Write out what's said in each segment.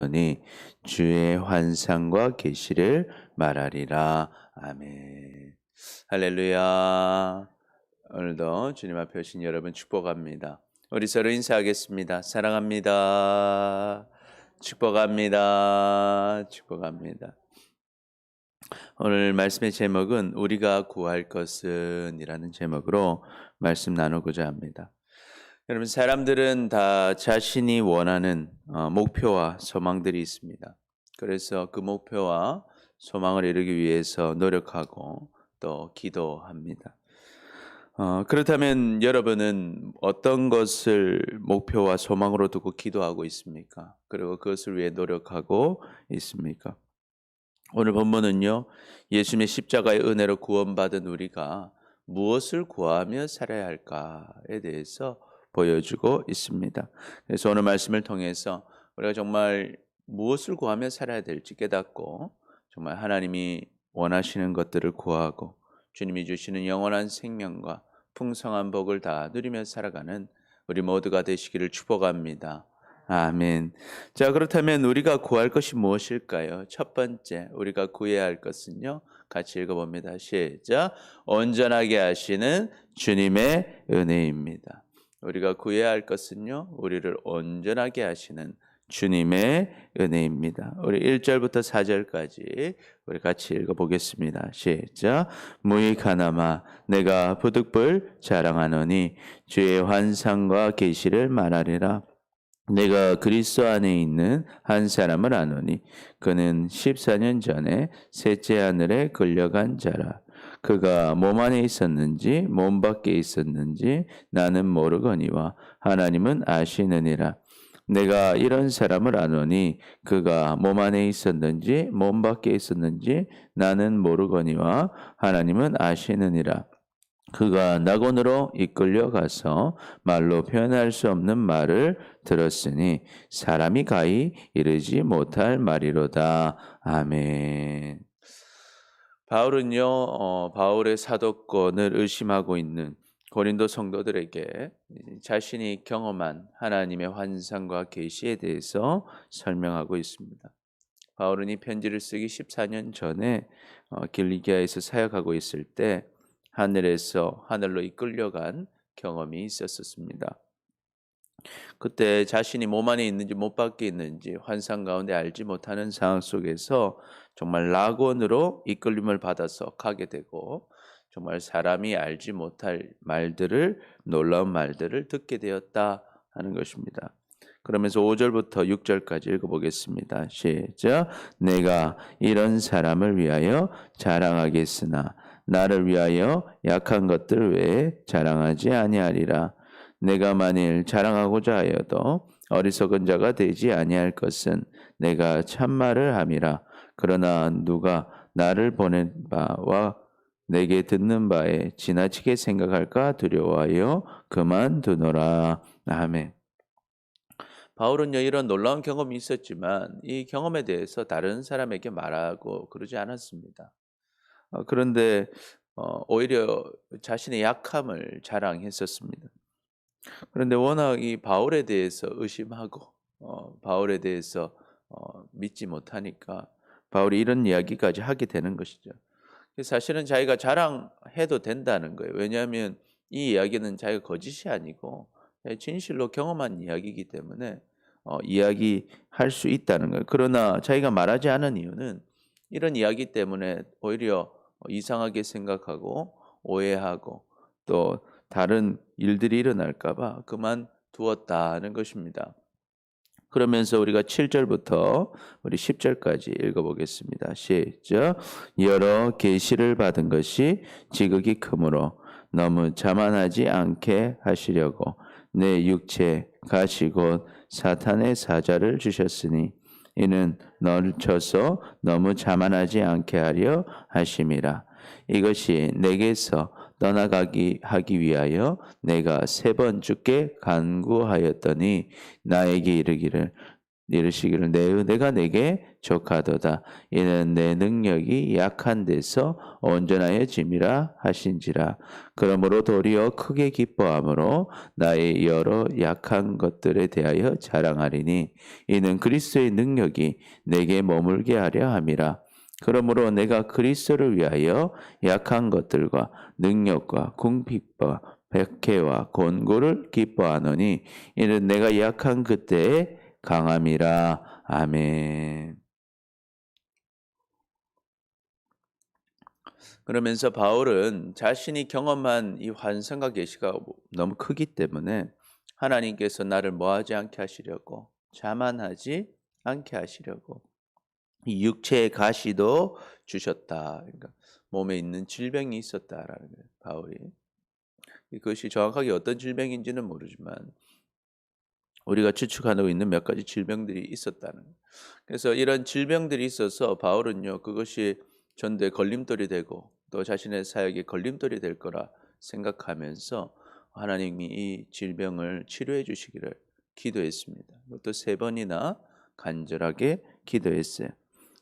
니 주의 환상과 계시를 말하리라. 아멘. 할렐루야. 오늘도 주님 앞에 오신 여러분 축복합니다. 우리 서로 인사하겠습니다. 사랑합니다. 축복합니다. 축복합니다. 오늘 말씀의 제목은 우리가 구할 것은 이라는 제목으로 말씀 나누고자 합니다. 여러분, 사람들은 다 자신이 원하는 목표와 소망들이 있습니다. 그래서 그 목표와 소망을 이루기 위해서 노력하고 또 기도합니다. 그렇다면 여러분은 어떤 것을 목표와 소망으로 두고 기도하고 있습니까? 그리고 그것을 위해 노력하고 있습니까? 오늘 본문은요, 예수님의 십자가의 은혜로 구원받은 우리가 무엇을 구하며 살아야 할까에 대해서 보여주고 있습니다. 그래서 오늘 말씀을 통해서 우리가 정말 무엇을 구하며 살아야 될지 깨닫고 정말 하나님이 원하시는 것들을 구하고 주님이 주시는 영원한 생명과 풍성한 복을 다 누리며 살아가는 우리 모두가 되시기를 축복합니다. 아멘. 자, 그렇다면 우리가 구할 것이 무엇일까요? 첫 번째, 우리가 구해야 할 것은요, 같이 읽어봅니다. 시작. 온전하게 하시는 주님의 은혜입니다. 우리가 구해야 할 것은요, 우리를 온전하게 하시는 주님의 은혜입니다. 우리 1절부터 4절까지 우리 같이 읽어보겠습니다. 시작. 무익하나마 내가 부득불 자랑하노니 주의 환상과 계시를 말하리라. 내가 그리스도 안에 있는 한 사람을 아노니 그는 14년 전에 셋째 하늘에 끌려간 자라. 그가 몸 안에 있었는지 몸 밖에 있었는지 나는 모르거니와 하나님은 아시느니라. 내가 이런 사람을 아노니 그가 몸 안에 있었는지 몸 밖에 있었는지 나는 모르거니와 하나님은 아시느니라. 그가 낙원으로 이끌려 가서 말로 표현할 수 없는 말을 들었으니 사람이 가히 이르지 못할 말이로다. 아멘. 바울은요, 바울의 사도권을 의심하고 있는 고린도 성도들에게 자신이 경험한 하나님의 환상과 계시에 대해서 설명하고 있습니다. 바울은 이 편지를 쓰기 14년 전에 길리기아에서 사역하고 있을 때 하늘에서 하늘로 이끌려간 경험이 있었습니다. 그때 자신이 몸 안에 있는지 몸 밖에 있는지 환상 가운데 알지 못하는 상황 속에서 정말 낙원으로 이끌림을 받아서 가게 되고 정말 사람이 알지 못할 말들을 놀라운 말들을 듣게 되었다 하는 것입니다. 그러면서 5절부터 6절까지 읽어보겠습니다. 시작. 내가 이런 사람을 위하여 자랑하겠으나 나를 위하여 약한 것들 외에 자랑하지 아니하리라. 내가 만일 자랑하고자 하여도 어리석은 자가 되지 아니할 것은 내가 참말을 함이라. 그러나 누가 나를 보낸 바와 내게 듣는 바에 지나치게 생각할까 두려워하여 그만두노라. 아멘. 바울은요, 이런 놀라운 경험이 있었지만 이 경험에 대해서 다른 사람에게 말하고 그러지 않았습니다. 그런데 오히려 자신의 약함을 자랑했었습니다. 그런데 워낙 이 바울에 대해서 의심하고 바울에 대해서 믿지 못하니까 바울이 이런 이야기까지 하게 되는 것이죠. 사실은 자기가 자랑해도 된다는 거예요. 왜냐하면 이 이야기는 자기가 거짓이 아니고 진실로 경험한 이야기이기 때문에 이야기할 수 있다는 거예요. 그러나 자기가 말하지 않은 이유는 이런 이야기 때문에 오히려 이상하게 생각하고 오해하고 또 다른 일들이 일어날까 봐 그만두었다는 것입니다. 그러면서 우리가 7절부터 우리 10절까지 읽어보겠습니다. 시작. 여러 계시를 받은 것이 지극히 크므로 너무 자만하지 않게 하시려고 내 육체 가시 곧 사탄의 사자를 주셨으니 이는 너를 쳐서 너무 자만하지 않게 하려 하심이라. 이것이 내게서 떠나가기 하기 위하여 내가 3번 주께 간구하였더니 나에게 이르기를 이르시기를 내 은혜가 내게 족하도다. 이는 내 능력이 약한 데서 온전하여 짐이라 하신지라. 그러므로 도리어 크게 기뻐함으로 나의 여러 약한 것들에 대하여 자랑하리니 이는 그리스도의 능력이 내게 머물게 하려 함이라. 그러므로 내가 그리스도를 위하여 약한 것들과 능력과 궁핍과 백해와 곤고를 기뻐하노니 이는 내가 약한 그때에 강함이라. 아멘. 그러면서 바울은 자신이 경험한 이 환상과 계시가 너무 크기 때문에 하나님께서 나를 뭐하지 않게 하시려고, 자만하지 않게 하시려고 이 육체의 가시도 주셨다. 그러니까 몸에 있는 질병이 있었다라는 거예요, 바울이. 그것이 정확하게 어떤 질병인지는 모르지만 우리가 추측하고 있는 몇 가지 질병들이 있었다는 거예요. 그래서 이런 질병들이 있어서 바울은요, 그것이 전도에 걸림돌이 되고 또 자신의 사역에 걸림돌이 될 거라 생각하면서 하나님이 이 질병을 치료해 주시기를 기도했습니다. 또 3번이나 간절하게 기도했어요.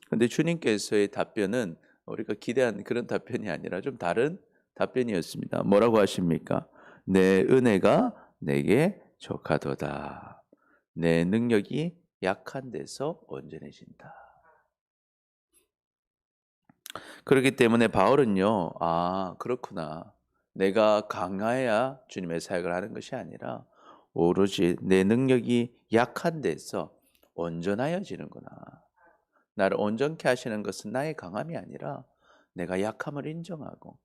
그런데 주님께서의 답변은 우리가 기대한 그런 답변이 아니라 좀 다른 답변이었습니다. 뭐라고 하십니까? 내 은혜가 내게 족하도다. 내 능력이 약한 데서 온전해진다. 그렇기 때문에 바울은요, 그렇구나. 내가 강해야 주님의 사역을 하는 것이 아니라 오로지 내 능력이 약한 데서 온전하여지는구나. 나를 온전케 하시는 것은 나의 강함이 아니라 내가 약함을 인정하고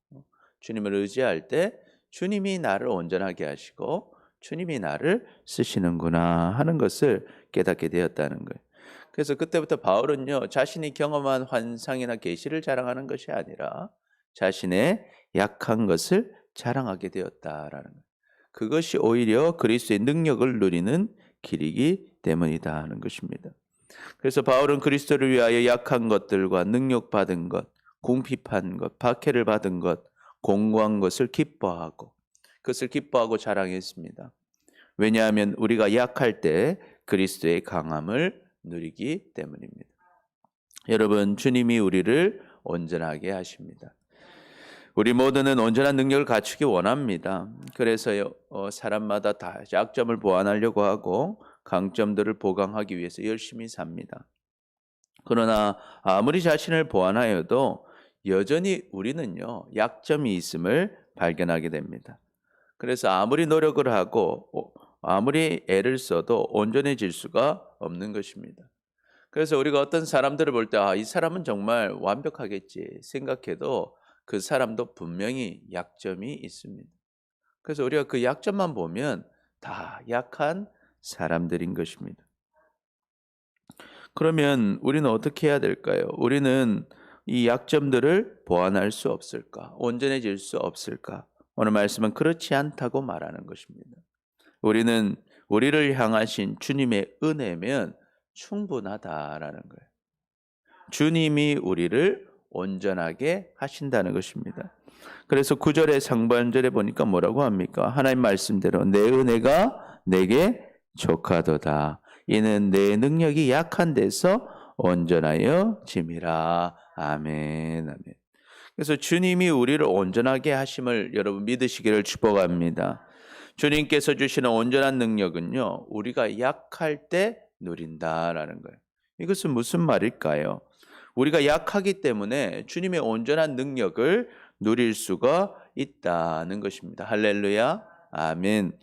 주님을 의지할 때 주님이 나를 온전하게 하시고 주님이 나를 쓰시는구나 하는 것을 깨닫게 되었다는 거예요. 그래서 그때부터 바울은요, 자신이 경험한 환상이나 계시를 자랑하는 것이 아니라 자신의 약한 것을 자랑하게 되었다라는 거예요. 그것이 오히려 그리스도의 능력을 누리는 길이기 때문이다 하는 것입니다. 그래서 바울은 그리스도를 위하여 약한 것들과 능력받은 것, 궁핍한 것, 박해를 받은 것, 공고한 것을 기뻐하고 그것을 기뻐하고 자랑했습니다. 왜냐하면 우리가 약할 때 그리스도의 강함을 누리기 때문입니다. 여러분, 주님이 우리를 온전하게 하십니다. 우리 모두는 온전한 능력을 갖추기 원합니다. 그래서 사람마다 다 약점을 보완하려고 하고 강점들을 보강하기 위해서 열심히 삽니다. 그러나 아무리 자신을 보완하여도 여전히 우리는요, 약점이 있음을 발견하게 됩니다. 그래서 아무리 노력을 하고 아무리 애를 써도 온전해질 수가 없는 것입니다. 그래서 우리가 어떤 사람들을 볼 때 이 사람은 정말 완벽하겠지 생각해도 그 사람도 분명히 약점이 있습니다. 그래서 우리가 그 약점만 보면 다 약한 사람들인 것입니다. 그러면 우리는 어떻게 해야 될까요? 우리는 이 약점들을 보완할 수 없을까? 온전해질 수 없을까? 오늘 말씀은 그렇지 않다고 말하는 것입니다. 우리는 우리를 향하신 주님의 은혜면 충분하다라는 거예요. 주님이 우리를 온전하게 하신다는 것입니다. 그래서 9절의 상반절에 보니까 뭐라고 합니까? 하나님 말씀대로 내 은혜가 내게 족하도다. 이는 내 능력이 약한 데서 온전하여 짐이라. 아멘. 아멘. 그래서 주님이 우리를 온전하게 하심을 여러분 믿으시기를 축복합니다. 주님께서 주시는 온전한 능력은요, 우리가 약할 때 누린다라는 거예요. 이것은 무슨 말일까요? 우리가 약하기 때문에 주님의 온전한 능력을 누릴 수가 있다는 것입니다. 할렐루야. 아멘.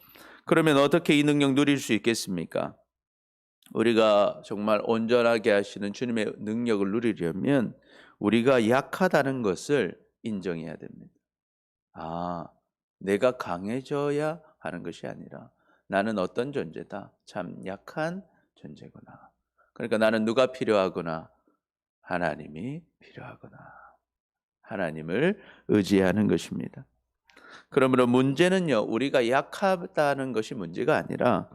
그러면 어떻게 이 능력 누릴 수 있겠습니까? 우리가 정말 온전하게 하시는 주님의 능력을 누리려면 우리가 약하다는 것을 인정해야 됩니다. 내가 강해져야 하는 것이 아니라 나는 어떤 존재다. 참 약한 존재구나. 그러니까 나는 누가 필요하구나. 하나님이 필요하구나. 하나님을 의지하는 것입니다. 그러므로 문제는요, 우리가 약하다는 것이 문제가 아니라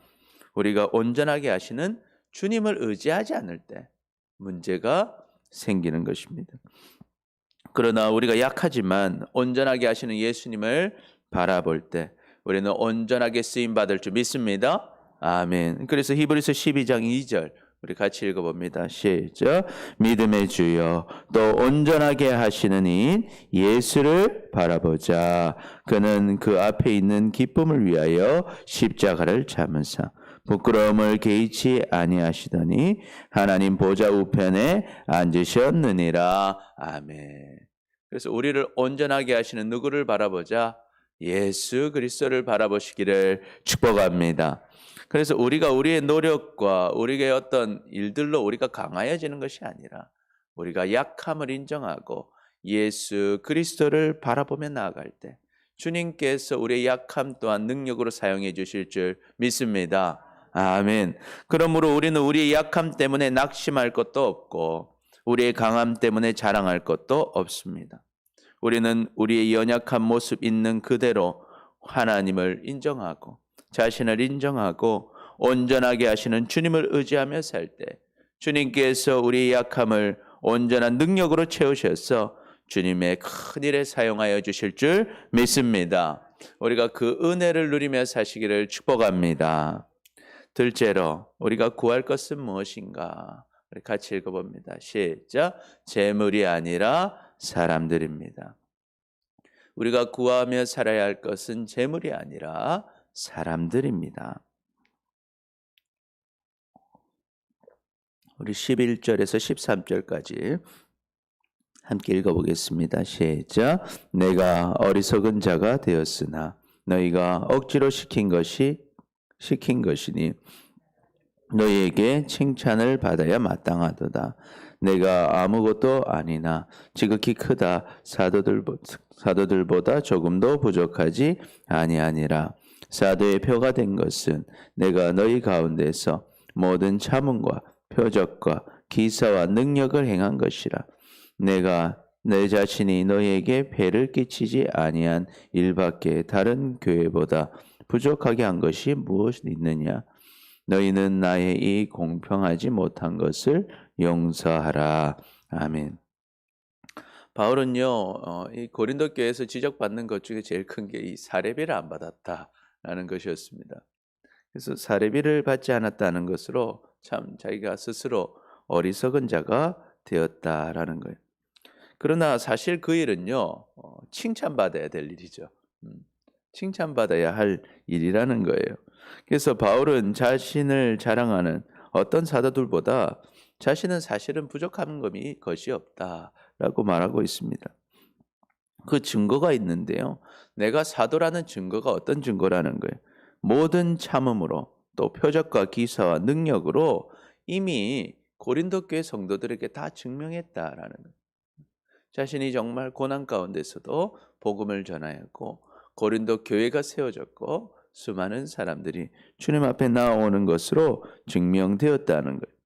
우리가 온전하게 하시는 주님을 의지하지 않을 때 문제가 생기는 것입니다. 그러나 우리가 약하지만 온전하게 하시는 예수님을 바라볼 때 우리는 온전하게 쓰임 받을 줄 믿습니다. 아멘. 그래서 히브리서 12장 2절 우리 같이 읽어봅니다. 시작. 믿음의 주여 또 온전하게 하시는 이인 예수를 바라보자. 그는 그 앞에 있는 기쁨을 위하여 십자가를 참으사 부끄러움을 개의치 아니하시더니 하나님 보좌 우편에 앉으셨느니라. 아멘. 그래서 우리를 온전하게 하시는 누구를 바라보자? 예수 그리스도를 바라보시기를 축복합니다. 그래서 우리가 우리의 노력과 우리의 어떤 일들로 우리가 강하여지는 것이 아니라 우리가 약함을 인정하고 예수 그리스도를 바라보며 나아갈 때 주님께서 우리의 약함 또한 능력으로 사용해 주실 줄 믿습니다. 아멘. 그러므로 우리는 우리의 약함 때문에 낙심할 것도 없고 우리의 강함 때문에 자랑할 것도 없습니다. 우리는 우리의 연약한 모습 있는 그대로 하나님을 인정하고 자신을 인정하고 온전하게 하시는 주님을 의지하며 살 때 주님께서 우리의 약함을 온전한 능력으로 채우셔서 주님의 큰 일에 사용하여 주실 줄 믿습니다. 우리가 그 은혜를 누리며 사시기를 축복합니다. 둘째로 우리가 구할 것은 무엇인가? 우리 같이 읽어봅니다. 시작. 재물이 아니라 사람들입니다. 우리가 구하며 살아야 할 것은 재물이 아니라 사람들입니다. 우리 11절에서 13절까지 함께 읽어보겠습니다. 시작. 내가 어리석은 자가 되었으나 너희가 억지로 시킨 것이니 너희에게 칭찬을 받아야 마땅하도다. 내가 아무것도 아니나 지극히 크다. 사도들보다 조금도 부족하지 아니하니라. 사도의 표가 된 것은 내가 너희 가운데서 모든 참음과 표적과 기사와 능력을 행한 것이라. 내가 내 자신이 너희에게 폐를 끼치지 아니한 일밖에 다른 교회보다 부족하게 한 것이 무엇이 있느냐? 너희는 나의 이 공평하지 못한 것을 용서하라. 아멘. 바울은요, 이 고린도 교회에서 지적받는 것 중에 제일 큰 게 이 사례비를 안 받았다라는 것이었습니다. 그래서 사례비를 받지 않았다는 것으로 참 자기가 스스로 어리석은 자가 되었다라는 거예요. 그러나 사실 그 일은요, 칭찬받아야 될 일이죠. 칭찬받아야 할 일이라는 거예요. 그래서 바울은 자신을 자랑하는 어떤 사도들보다 자신은 사실은 부족한 것이 없다라고 말하고 있습니다. 그 증거가 있는데요. 내가 사도라는 증거가 어떤 증거라는 거예요. 모든 참음으로 또 표적과 기사와 능력으로 이미 고린도 교회 성도들에게 다 증명했다라는 거예요. 자신이 정말 고난 가운데서도 복음을 전하였고 고린도 교회가 세워졌고 수많은 사람들이 주님 앞에 나오는 것으로 증명되었다는 거예요.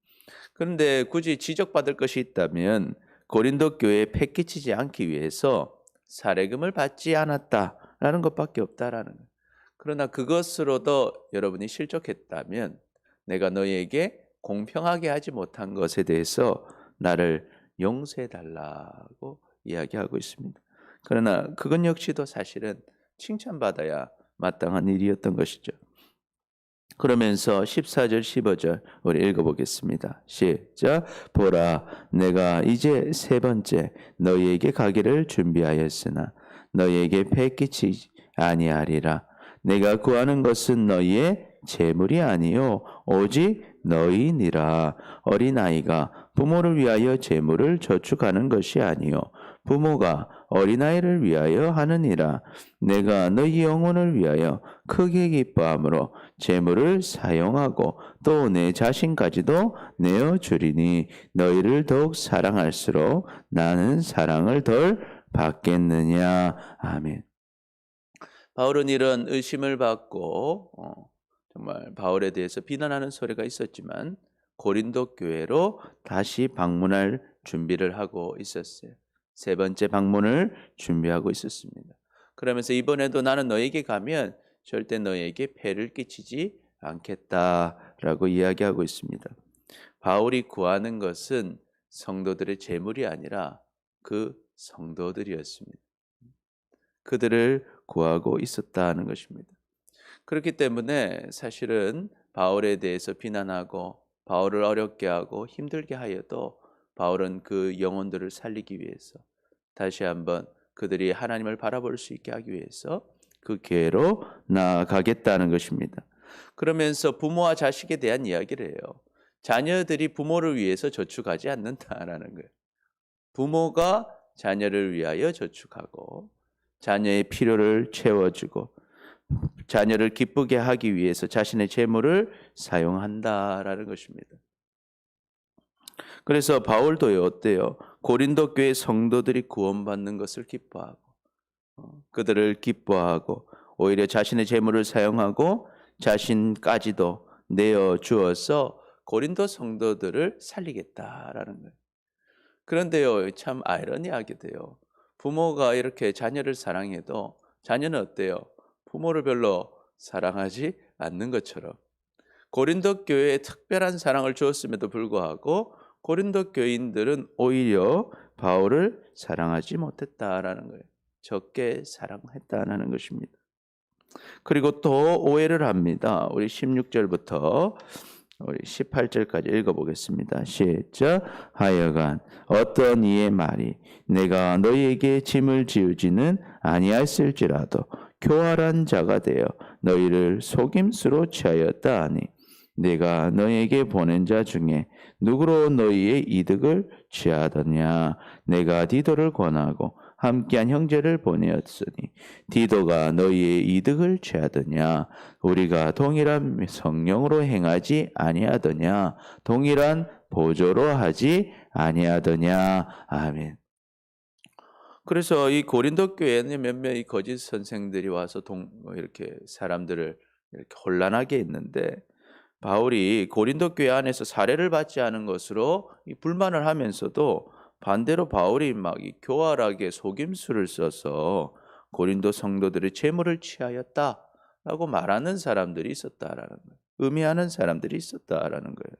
그런데 굳이 지적받을 것이 있다면 고린도 교회에 패기치지 않기 위해서 사례금을 받지 않았다라는 것밖에 없다라는 거예요. 그러나 그것으로도 여러분이 실족했다면 내가 너희에게 공평하게 하지 못한 것에 대해서 나를 용서해달라고 이야기하고 있습니다. 그러나 그건 역시도 사실은 칭찬받아야 마땅한 일이었던 것이죠. 그러면서 14절 15절 우리 읽어보겠습니다. 시작. 보라 내가 이제 세 번째 너희에게 가기를 준비하였으나 너희에게 패기치지 아니하리라. 내가 구하는 것은 너희의 재물이 아니요 오직 너희니라. 어린아이가 부모를 위하여 재물을 저축하는 것이 아니요 부모가 어린아이를 위하여 하느니라. 내가 너희 영혼을 위하여 크게 기뻐함으로 재물을 사용하고 또 내 자신까지도 내어주리니 너희를 더욱 사랑할수록 나는 사랑을 덜 받겠느냐. 아멘. 바울은 이런 의심을 받고 정말 바울에 대해서 비난하는 소리가 있었지만 고린도 교회로 다시 방문할 준비를 하고 있었어요. 세 번째 방문을 준비하고 있었습니다. 그러면서 이번에도 나는 너에게 가면 절대 너에게 폐를 끼치지 않겠다라고 이야기하고 있습니다. 바울이 구하는 것은 성도들의 재물이 아니라 그 성도들이었습니다. 그들을 구하고 있었다는 것입니다. 그렇기 때문에 사실은 바울에 대해서 비난하고 바울을 어렵게 하고 힘들게 하여도 바울은 그 영혼들을 살리기 위해서 다시 한번 그들이 하나님을 바라볼 수 있게 하기 위해서 그 교회로 나아가겠다는 것입니다. 그러면서 부모와 자식에 대한 이야기를 해요. 자녀들이 부모를 위해서 저축하지 않는다라는 거예요. 부모가 자녀를 위하여 저축하고 자녀의 필요를 채워주고 자녀를 기쁘게 하기 위해서 자신의 재물을 사용한다라는 것입니다. 그래서 바울도요 어때요? 고린도 교회 성도들이 구원받는 것을 기뻐하고 그들을 기뻐하고 오히려 자신의 재물을 사용하고 자신까지도 내어 주어서 고린도 성도들을 살리겠다라는 거예요. 그런데요, 참 아이러니하게도요. 부모가 이렇게 자녀를 사랑해도 자녀는 어때요? 부모를 별로 사랑하지 않는 것처럼 고린도 교회에 특별한 사랑을 주었음에도 불구하고 고린도 교인들은 오히려 바울을 사랑하지 못했다라는 거예요. 적게 사랑했다라는 것입니다. 그리고 또 오해를 합니다. 우리 16절부터 우리 18절까지 읽어보겠습니다. 시작. 하여간 어떤 이의 말이 내가 너희에게 짐을 지우지는 아니하였을지라도 교활한 자가 되어 너희를 속임수로 취하였다 하니 내가 너희에게 보낸 자 중에 누구로 너희의 이득을 취하더냐. 내가 디도를 권하고 함께한 형제를 보내었으니 디도가 너희의 이득을 취하더냐. 우리가 동일한 성령으로 행하지 아니하더냐. 동일한 보조로 하지 아니하더냐. 아멘. 그래서 이 고린도 교회는 몇몇 거짓 선생들이 와서 이렇게 사람들을 이렇게 혼란하게 했는데 바울이 고린도 교회 안에서 사례를 받지 않은 것으로 불만을 하면서도 반대로 바울이 막 교활하게 속임수를 써서 고린도 성도들의 재물을 취하였다라고 말하는 사람들이 있었다라는 거예요. 의미하는 사람들이 있었다라는 거예요.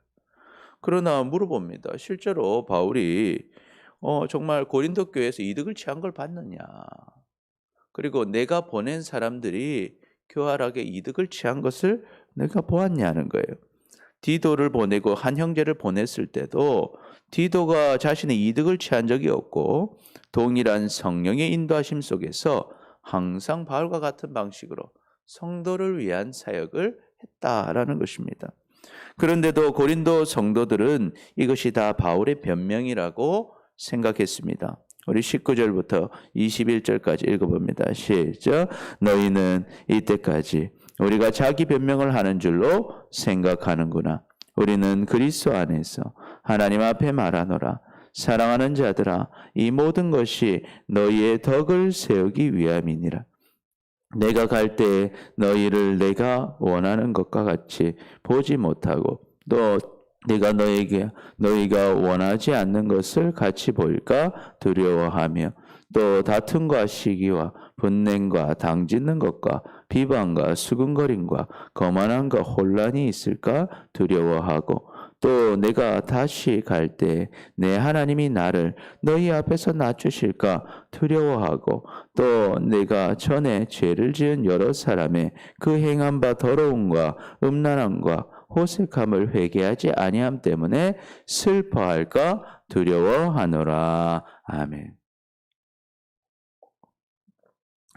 그러나 물어봅니다. 실제로 바울이 정말 고린도 교회에서 이득을 취한 걸 봤느냐? 그리고 내가 보낸 사람들이 교활하게 이득을 취한 것을 내가 보았냐는 거예요. 디도를 보내고 한 형제를 보냈을 때도 디도가 자신의 이득을 취한 적이 없고 동일한 성령의 인도하심 속에서 항상 바울과 같은 방식으로 성도를 위한 사역을 했다라는 것입니다. 그런데도 고린도 성도들은 이것이 다 바울의 변명이라고 생각했습니다. 우리 19절부터 21절까지 읽어봅니다. 시작. 너희는 이때까지 우리가 자기 변명을 하는 줄로 생각하는구나. 우리는 그리스도 안에서 하나님 앞에 말하노라. 사랑하는 자들아, 이 모든 것이 너희의 덕을 세우기 위함이니라. 내가 갈 때에 너희를 내가 원하는 것과 같이 보지 못하고 또 내가 너희가 원하지 않는 것을 같이 볼까 두려워하며 또 다툼과 시기와 분냉과 당짓는 것과 비방과 수근거림과 거만함과 혼란이 있을까 두려워하고 또 내가 다시 갈 때 내 하나님이 나를 너희 앞에서 낮추실까 두려워하고 또 내가 전에 죄를 지은 여러 사람의 그 행한 바 더러움과 음란함과 호색함을 회개하지 아니함 때문에 슬퍼할까 두려워하노라. 아멘.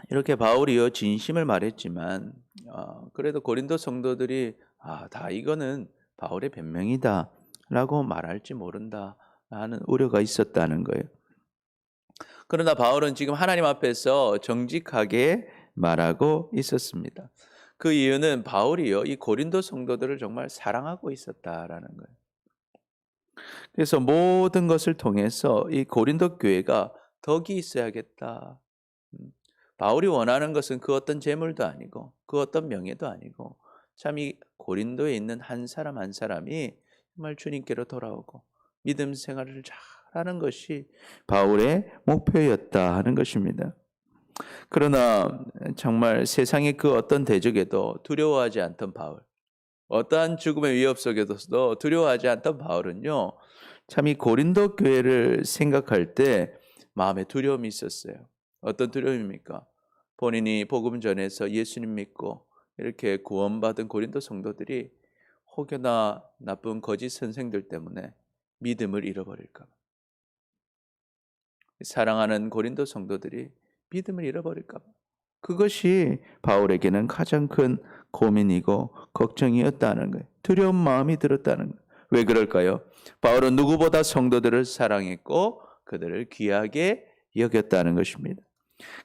이렇게 바울이요 진심을 말했지만 그래도 고린도 성도들이 다 이거는 바울의 변명이다라고 말할지 모른다 하는 우려가 있었다는 거예요. 그러나 바울은 지금 하나님 앞에서 정직하게 말하고 있었습니다. 그 이유는 바울이요 이 고린도 성도들을 정말 사랑하고 있었다라는 거예요. 그래서 모든 것을 통해서 이 고린도 교회가 덕이 있어야겠다. 바울이 원하는 것은 그 어떤 재물도 아니고 그 어떤 명예도 아니고 참 이 고린도에 있는 한 사람 한 사람이 정말 주님께로 돌아오고 믿음 생활을 잘하는 것이 바울의 목표였다 하는 것입니다. 그러나 정말 세상의 그 어떤 대적에도 두려워하지 않던 바울, 어떠한 죽음의 위협 속에서도 두려워하지 않던 바울은요, 참 이 고린도 교회를 생각할 때 마음에 두려움이 있었어요. 어떤 두려움입니까? 본인이 복음 전해서 예수님 믿고 이렇게 구원받은 고린도 성도들이 혹여나 나쁜 거짓 선생들 때문에 믿음을 잃어버릴까 봐. 사랑하는 고린도 성도들이 믿음을 잃어버릴까 봐. 그것이 바울에게는 가장 큰 고민이고 걱정이었다는 거예요. 두려운 마음이 들었다는 거예요. 왜 그럴까요? 바울은 누구보다 성도들을 사랑했고 그들을 귀하게 여겼다는 것입니다.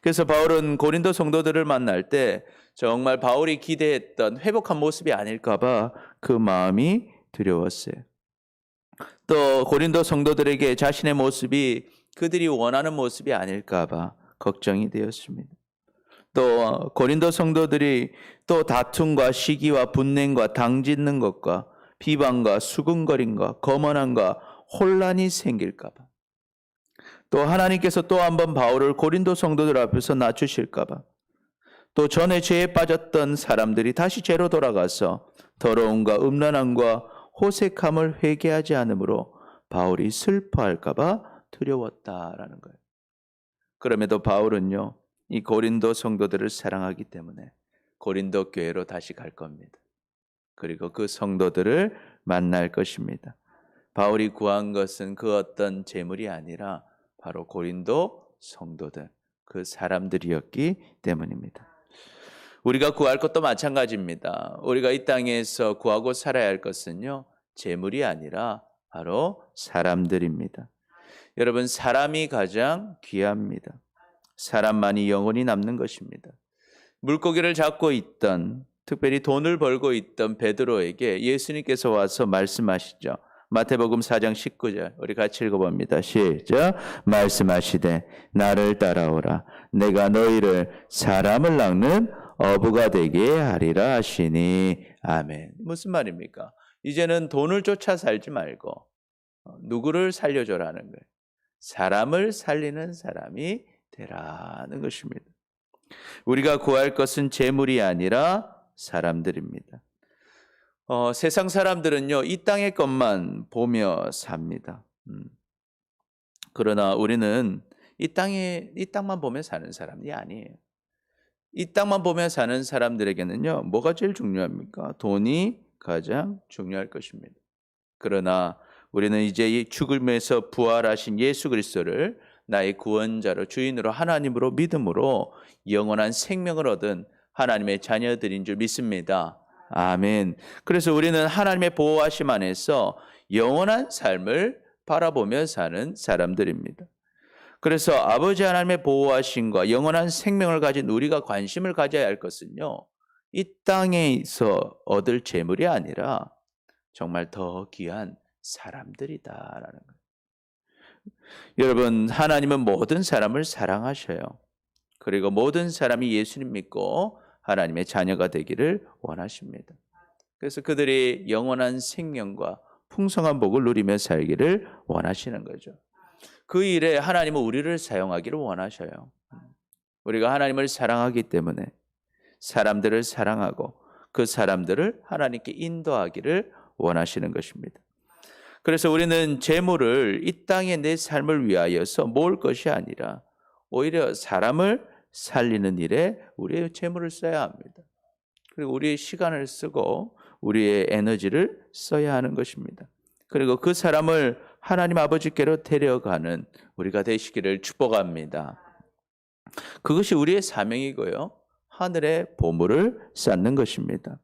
그래서 바울은 고린도 성도들을 만날 때 정말 바울이 기대했던 회복한 모습이 아닐까 봐 그 마음이 두려웠어요. 또 고린도 성도들에게 자신의 모습이 그들이 원하는 모습이 아닐까 봐 걱정이 되었습니다. 또 고린도 성도들이 또 다툼과 시기와 분냉과 당짓는 것과 비방과 수군거림과 거만함과 혼란이 생길까 봐. 또 하나님께서 또 한 번 바울을 고린도 성도들 앞에서 낮추실까 봐. 또 전에 죄에 빠졌던 사람들이 다시 죄로 돌아가서 더러움과 음란함과 호색함을 회개하지 않으므로 바울이 슬퍼할까 봐 두려웠다라는 거예요. 그럼에도 바울은요, 이 고린도 성도들을 사랑하기 때문에 고린도 교회로 다시 갈 겁니다. 그리고 그 성도들을 만날 것입니다. 바울이 구한 것은 그 어떤 재물이 아니라 바로 고린도 성도들, 그 사람들이었기 때문입니다. 우리가 구할 것도 마찬가지입니다. 우리가 이 땅에서 구하고 살아야 할 것은요, 재물이 아니라 바로 사람들입니다. 여러분, 사람이 가장 귀합니다. 사람만이 영원히 남는 것입니다. 물고기를 잡고 있던, 특별히 돈을 벌고 있던 베드로에게 예수님께서 와서 말씀하시죠. 마태복음 4장 19절 우리 같이 읽어봅니다. 시작. 말씀하시되 나를 따라오라. 내가 너희를 사람을 낚는 어부가 되게 하리라 하시니. 아멘. 무슨 말입니까? 이제는 돈을 쫓아 살지 말고 누구를 살려줘라는 거예요. 사람을 살리는 사람이 되라는 것입니다. 우리가 구할 것은 재물이 아니라 사람들입니다. 세상 사람들은요, 이 땅의 것만 보며 삽니다. 그러나 우리는 이 땅만 보며 사는 사람이 아니에요. 이 땅만 보며 사는 사람들에게는요, 뭐가 제일 중요합니까? 돈이 가장 중요할 것입니다. 그러나 우리는 이제 이 죽음에서 부활하신 예수 그리스도를 나의 구원자로 주인으로 하나님으로 믿음으로 영원한 생명을 얻은 하나님의 자녀들인 줄 믿습니다. 아멘. 그래서 우리는 하나님의 보호하심 안에서 영원한 삶을 바라보며 사는 사람들입니다. 그래서 아버지 하나님의 보호하심과 영원한 생명을 가진 우리가 관심을 가져야 할 것은요, 이 땅에서 얻을 재물이 아니라 정말 더 귀한 사람들이다라는 거예요. 여러분, 하나님은 모든 사람을 사랑하셔요. 그리고 모든 사람이 예수님 믿고 하나님의 자녀가 되기를 원하십니다. 그래서 그들이 영원한 생명과 풍성한 복을 누리며 살기를 원하시는 거죠. 그 일에 하나님은 우리를 사용하기를 원하셔요. 우리가 하나님을 사랑하기 때문에 사람들을 사랑하고 그 사람들을 하나님께 인도하기를 원하시는 것입니다. 그래서 우리는 재물을 이 땅의 내 삶을 위하여서 모을 것이 아니라 오히려 사람을 살리는 일에 우리의 재물을 써야 합니다. 그리고 우리의 시간을 쓰고 우리의 에너지를 써야 하는 것입니다. 그리고 그 사람을 하나님 아버지께로 데려가는 우리가 되시기를 축복합니다. 그것이 우리의 사명이고요, 하늘의 보물을 쌓는 것입니다.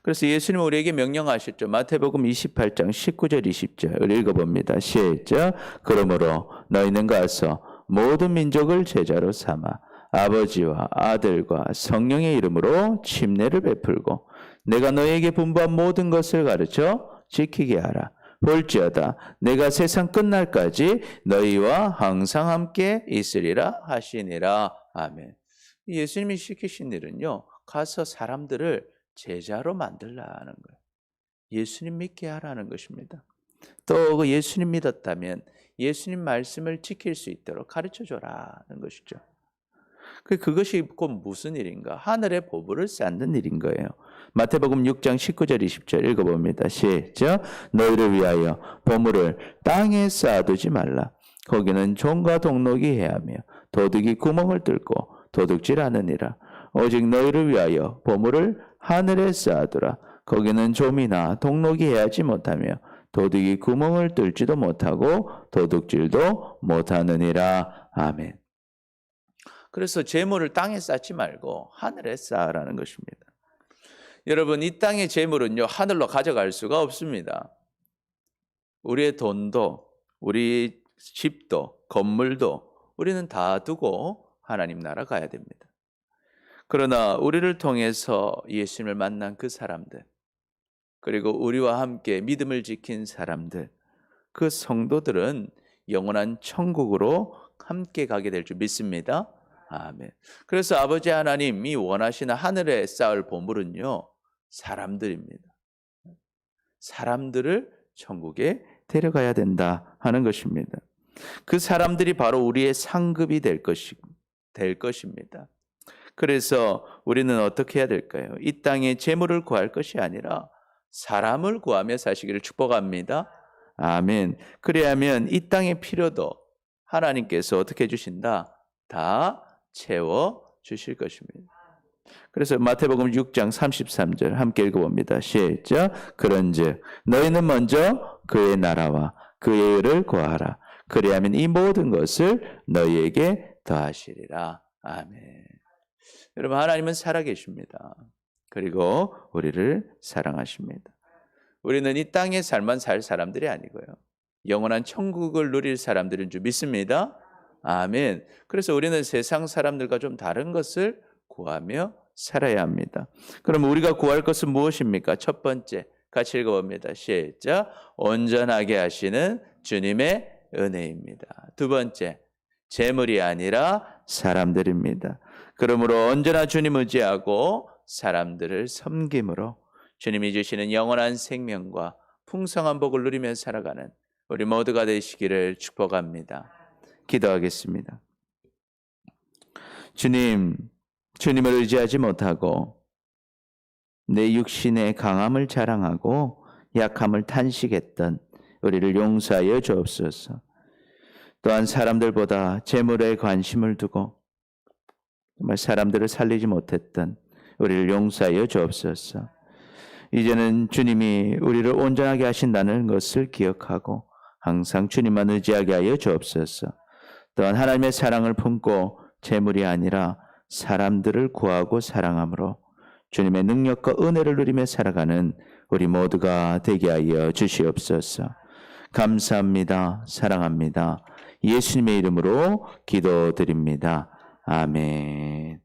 그래서 예수님은 우리에게 명령하셨죠. 마태복음 28장 19절 20절 읽어봅니다. 시작. 그러므로 너희는 가서 모든 민족을 제자로 삼아 아버지와 아들과 성령의 이름으로 침례를 베풀고 내가 너희에게 분부한 모든 것을 가르쳐 지키게 하라. 볼지어다 내가 세상 끝날까지 너희와 항상 함께 있으리라 하시니라. 아멘. 예수님이 시키신 일은요, 가서 사람들을 제자로 만들라는 거예요. 예수님 믿게 하라는 것입니다. 또 그 예수님 믿었다면 예수님 말씀을 지킬 수 있도록 가르쳐줘라는 것이죠. 그것이 곧 무슨 일인가? 하늘의 보물을 쌓는 일인 거예요. 마태복음 6장 19절 20절 읽어봅니다. 시작. 너희를 위하여 보물을 땅에 쌓아두지 말라. 거기는 종과 동록이 해하며 도둑이 구멍을 뚫고 도둑질 하느니라. 오직 너희를 위하여 보물을 하늘에 쌓아두라. 거기는 좀이나 동록이 해하지 못하며 도둑이 구멍을 뚫지도 못하고 도둑질도 못하느니라. 아멘. 그래서 재물을 땅에 쌓지 말고 하늘에 쌓으라는 것입니다. 여러분, 이 땅의 재물은요, 하늘로 가져갈 수가 없습니다. 우리의 돈도, 우리 집도, 건물도 우리는 다 두고 하나님 나라 가야 됩니다. 그러나 우리를 통해서 예수님을 만난 그 사람들, 그리고 우리와 함께 믿음을 지킨 사람들, 그 성도들은 영원한 천국으로 함께 가게 될 줄 믿습니다. 아멘. 그래서 아버지 하나님이 원하시는 하늘에 쌓을 보물은요, 사람들입니다. 사람들을 천국에 데려가야 된다 하는 것입니다. 그 사람들이 바로 우리의 상급이 될 것입니다. 그래서 우리는 어떻게 해야 될까요? 이 땅에 재물을 구할 것이 아니라 사람을 구하며 사시기를 축복합니다. 아멘. 그래야면 이 땅의 필요도 하나님께서 어떻게 해주신다? 다 채워 주실 것입니다. 그래서 마태복음 6장 33절 함께 읽어봅니다. 시작. 그런즉 너희는 먼저 그의 나라와 그의 의를 구하라. 그리하면 이 모든 것을 너희에게 더하시리라. 아멘. 여러분, 하나님은 살아계십니다. 그리고 우리를 사랑하십니다. 우리는 이 땅의 삶만 살 사람들이 아니고요, 영원한 천국을 누릴 사람들인 줄 믿습니다. 아멘. 그래서 우리는 세상 사람들과 좀 다른 것을 구하며 살아야 합니다. 그럼 우리가 구할 것은 무엇입니까? 첫 번째, 같이 읽어봅니다. 시작. 온전하게 하시는 주님의 은혜입니다. 두 번째, 재물이 아니라 사람들입니다. 그러므로 언제나 주님 의지하고 사람들을 섬김으로 주님이 주시는 영원한 생명과 풍성한 복을 누리며 살아가는 우리 모두가 되시기를 축복합니다. 기도하겠습니다. 주님을 의지하지 못하고 내 육신의 강함을 자랑하고 약함을 탄식했던 우리를 용서하여 주옵소서. 또한 사람들보다 재물에 관심을 두고 정말 사람들을 살리지 못했던 우리를 용서하여 주옵소서. 이제는 주님이 우리를 온전하게 하신다는 것을 기억하고 항상 주님만 의지하게 하여 주옵소서. 또한 하나님의 사랑을 품고 재물이 아니라 사람들을 구하고 사랑함으로 주님의 능력과 은혜를 누리며 살아가는 우리 모두가 되게 하여 주시옵소서. 감사합니다. 사랑합니다. 예수님의 이름으로 기도드립니다. 아멘.